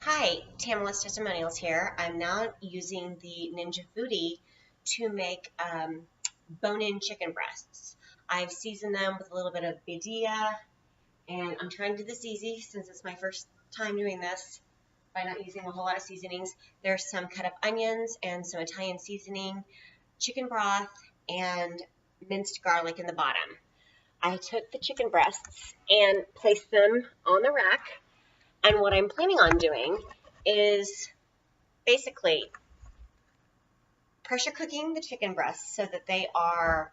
Hi, Tamalist Testimonials here. I'm now using the Ninja Foodi to make bone-in chicken breasts. I've seasoned them with a little bit of Badia, and I'm trying to do this easy since it's my first time doing this by not using a whole lot of seasonings. There's some cut up onions and some Italian seasoning, chicken broth, and minced garlic in the bottom. I took the chicken breasts and placed them on the rack. And what I'm planning on doing is basically pressure cooking the chicken breasts so that they are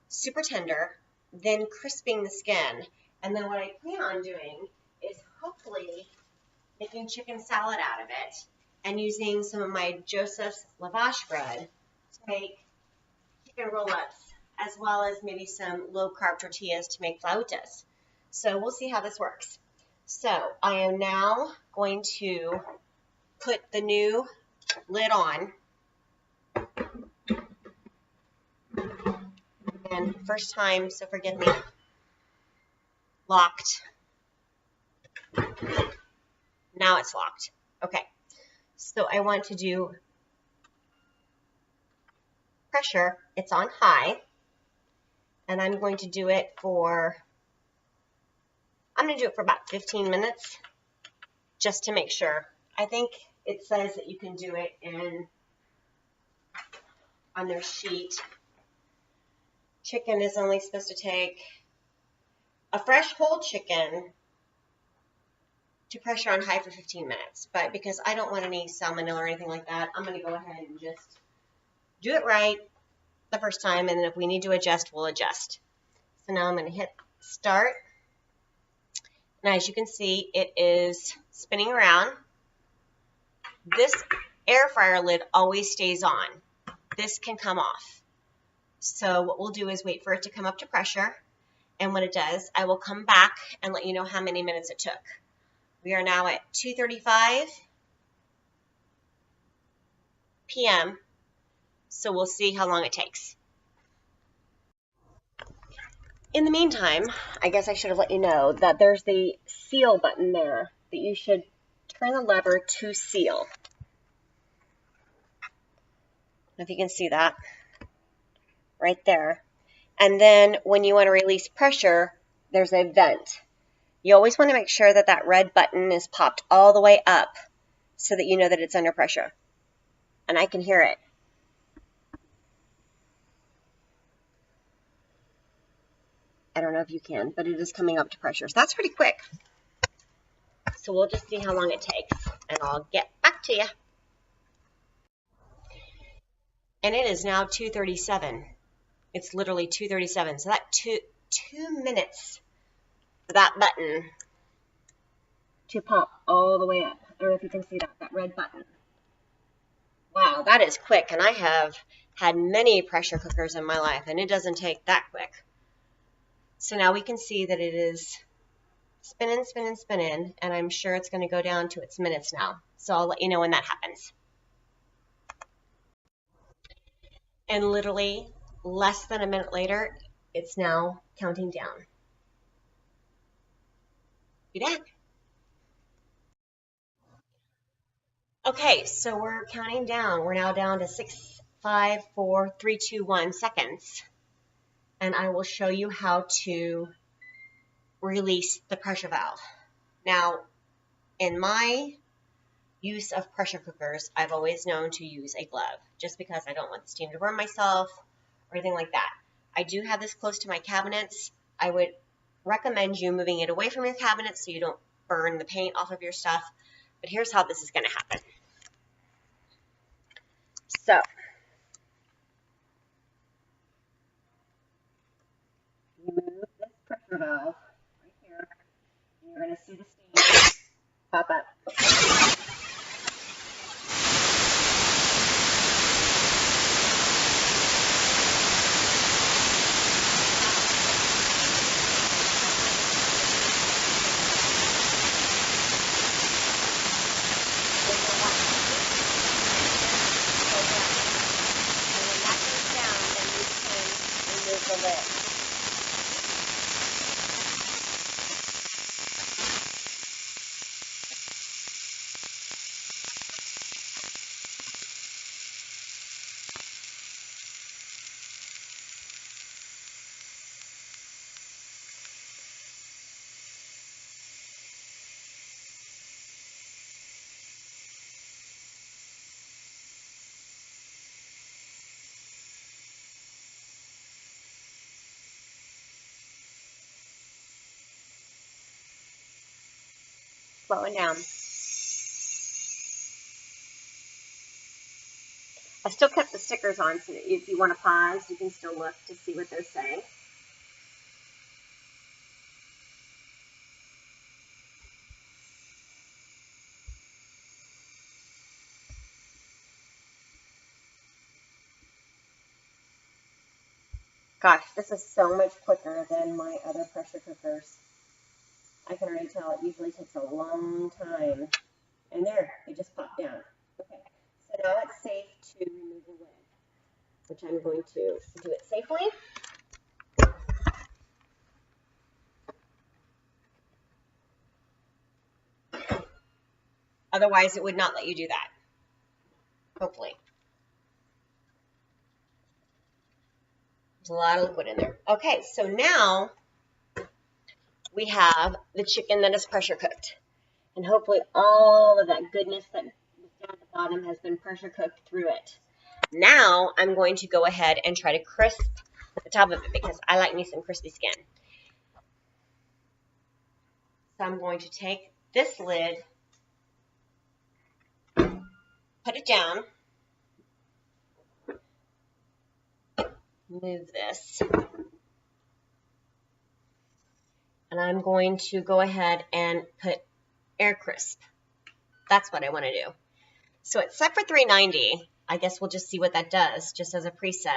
super tender, then crisping the skin. And then what I plan on doing is hopefully making chicken salad out of it and using some of my Joseph's Lavosh bread to make chicken roll-ups, as well as maybe some low-carb tortillas to make flautas. So we'll see how this works. So I am now going to put the new lid on. And first time, so forgive me, locked. Now it's locked. Okay, so I want to do pressure. It's on high. And I'm going to do it for about 15 minutes just to make sure. I think it says that you can do it on their sheet. Chicken is only supposed to take a fresh whole chicken to pressure on high for 15 minutes. But because I don't want any salmonella or anything like that, I'm going to go ahead and just do it right the first time. And then if we need to adjust, we'll adjust. So now I'm going to hit start. And as you can see, it is spinning around. This air fryer lid always stays on. This can come off. So what we'll do is wait for it to come up to pressure. And when it does, I will come back and let you know how many minutes it took. We are now at 2:35 p.m. So we'll see how long it takes. In the meantime, I guess I should have let you know that there's the seal button there that you should turn the lever to seal. If you can see that right there. And then when you want to release pressure, there's a vent. You always want to make sure that that red button is popped all the way up so that you know that it's under pressure. And I can hear it. I don't know if you can, but it is coming up to pressure. So that's pretty quick. So we'll just see how long it takes, and I'll get back to you. And it is now 2:37. It's literally 2:37. So that two minutes for that button to pop all the way up. I don't know if you can see that red button. Wow, that is quick. And I have had many pressure cookers in my life, and it doesn't take that quick. So now we can see that it is spinning, spinning, spinning, and I'm sure it's going to go down to its minutes now. So I'll let you know when that happens. And literally less than a minute later, it's now counting down. Be back. Okay, so we're counting down. We're now down to 6, 5, 4, 3, 2, 1 seconds. And I will show you how to release the pressure valve. Now, in my use of pressure cookers, I've always known to use a glove, just because I don't want the steam to burn myself or anything like that. I do have this close to my cabinets. I would recommend you moving it away from your cabinets so you don't burn the paint off of your stuff. But here's how this is going to happen. So, you move this pressure valve right here, and you're going to see the steam pop up. The lid. slowing down. I still kept the stickers on, so that if you want to pause, you can still look to see what those say. Gosh, this is so much quicker than my other pressure cookers. I can already tell it usually takes a long time. And there, they just popped down. Okay, so now it's safe to remove the lid, which I'm going to do it safely. Otherwise, it would not let you do that. Hopefully. There's a lot of liquid in there. Okay, so now we have the chicken that is pressure cooked. And hopefully all of that goodness that was down at the bottom has been pressure cooked through it. Now I'm going to go ahead and try to crisp the top of it because I like me some crispy skin. So I'm going to take this lid, put it down, move this, and I'm going to go ahead and put air crisp. That's what I want to do. So it's set for 390. I guess we'll just see what that does, just as a preset.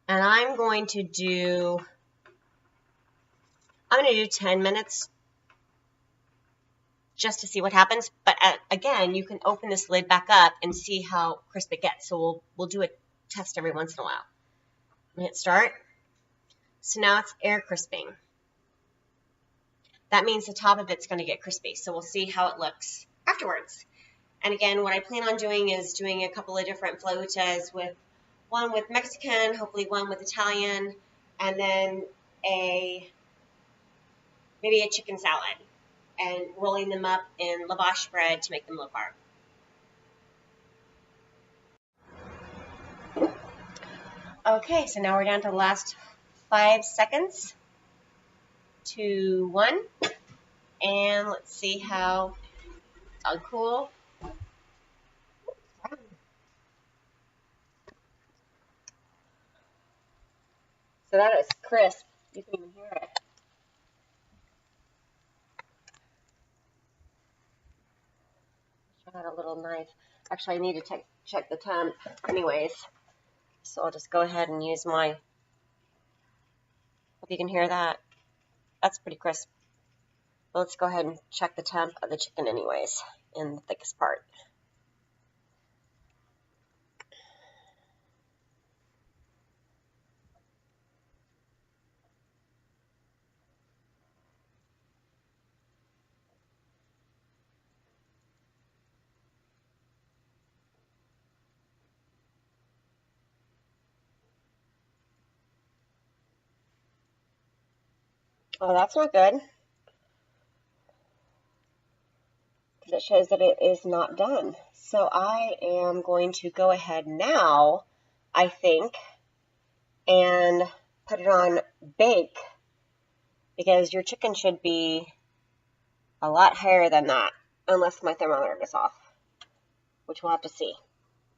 And I'm going to do 10 minutes just to see what happens. But again, you can open this lid back up and see how crisp it gets. So we'll do a test every once in a while. Hit start. So now it's air crisping. That means the top of it's going to get crispy. So we'll see how it looks afterwards. And again, what I plan on doing is doing a couple of different flautas, with one with Mexican, hopefully one with Italian, and then maybe a chicken salad, and rolling them up in Lavosh bread to make them low carb. Okay, so now we're down to the last 5 seconds. 2, 1, and let's see how it's all cool. So that is crisp. You can even hear it. I had a little knife. Actually, I need to check the temp anyways. So I'll just go ahead and use my, hope you can hear that. That's pretty crisp. But let's go ahead and check the temp of the chicken anyways, in the thickest part. Oh, that's not good. Because it shows that it is not done. So I am going to go ahead now, I think, and put it on bake, because your chicken should be a lot higher than that, unless my thermometer is off, which we'll have to see.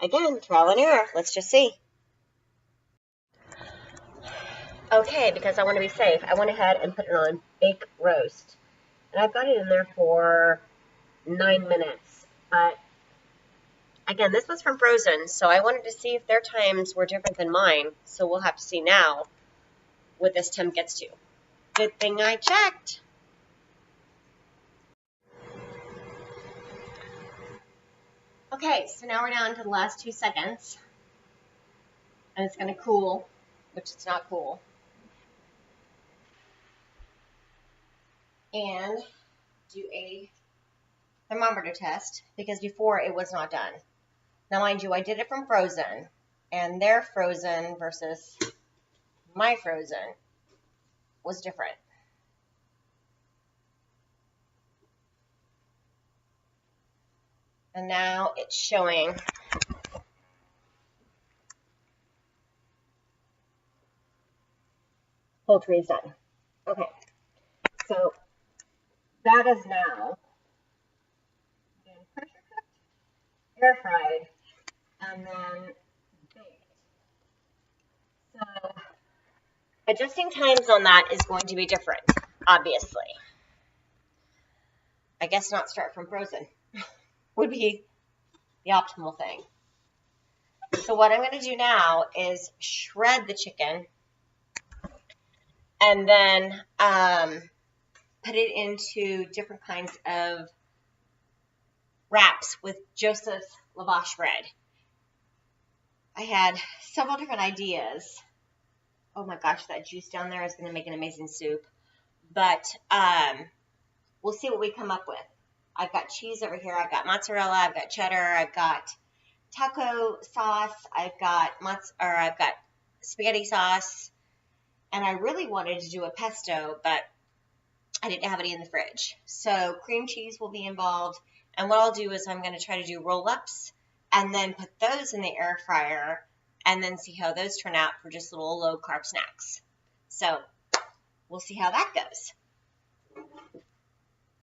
Again, trial and error. Let's just see. Okay, because I want to be safe, I went ahead and put it on bake roast. And I've got it in there for 9 minutes. But again, this was from frozen, so I wanted to see if their times were different than mine. So we'll have to see now what this temp gets to. Good thing I checked. Okay, so now we're down to the last 2 seconds. And it's going to cool, which it's not cool. And do a thermometer test, because before it was not done. Now, mind you, I did it from frozen, and their frozen versus my frozen was different. And now it's showing poultry is done. Okay, so that is now been pressure cooked, air fried, and then baked. So adjusting times on that is going to be different, obviously. I guess not start from frozen would be the optimal thing. So what I'm going to do now is shred the chicken and then put it into different kinds of wraps with Joseph's Lavosh bread. I had several different ideas. Oh my gosh, that juice down there is going to make an amazing soup. But we'll see what we come up with. I've got cheese over here. I've got mozzarella. I've got cheddar. I've got taco sauce. I've got spaghetti sauce. And I really wanted to do a pesto, but I didn't have any in the fridge. So cream cheese will be involved. And what I'll do is I'm going to try to do roll-ups and then put those in the air fryer and then see how those turn out for just little low-carb snacks. So we'll see how that goes.